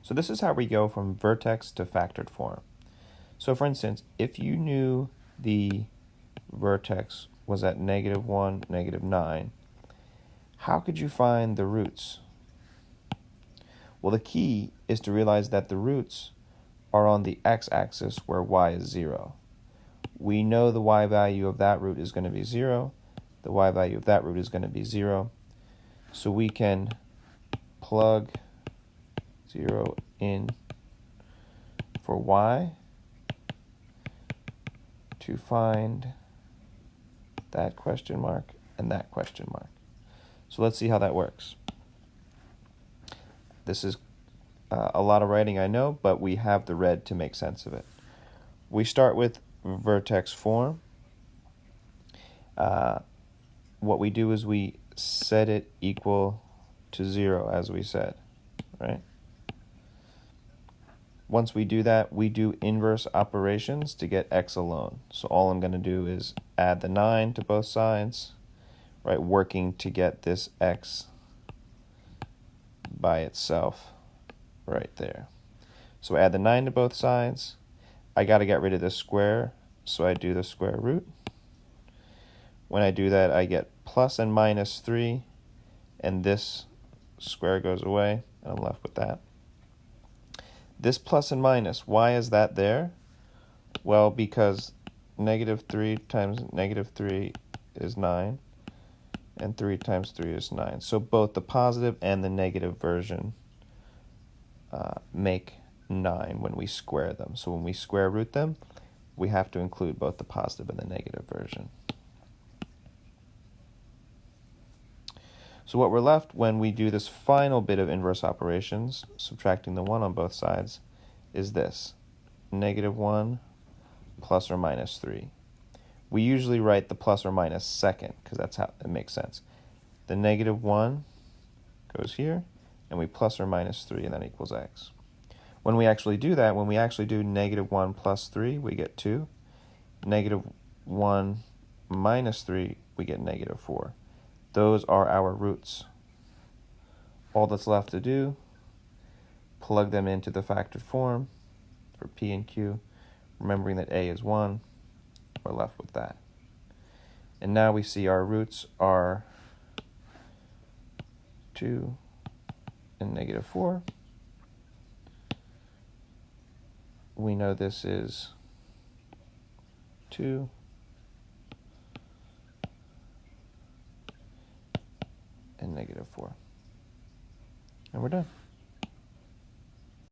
So this is how we go from vertex to factored form. So for instance, if you knew the vertex was at -1, -9, how could you find the roots? Well, the key is to realize that the roots are on the x-axis where y is 0. We know the y value of that root is going to be 0. The y value of that root is going to be 0. So we can plug 0 in for y to find that question mark and that question mark. So let's see how that works. This is a lot of writing, I know, but we have the red to make sense of it. We start with vertex form. What we do is we set it equal to 0, as we said, right? Once we do that, we do inverse operations to get x alone. So all I'm going to do is add the 9 to both sides, right, working to get this x by itself right there. So I add the 9 to both sides. I got to get rid of this square, so I do the square root. When I do that, I get plus and minus 3, and this square goes away, and I'm left with that. This plus and minus, why is that there? Well, because -3 times -3 is 9, and 3 times 3 is 9. So both the positive and the negative version make 9 when we square them. So when we square root them, we have to include both the positive and the negative version. So what we're left when we do this final bit of inverse operations, subtracting the 1 on both sides, is this, -1 plus or minus 3. We usually write the plus or minus second, because that's how it makes sense. The -1 goes here, and we plus or minus 3, and that equals x. When we actually do that, when we actually do -1 plus 3, we get 2. -1 minus 3, we get -4. Those are our roots. All that's left to do, plug them into the factored form for P and Q, remembering that A is 1, we're left with that. And now we see our roots are 2 and -4. We know this is 2 and -4. And we're done.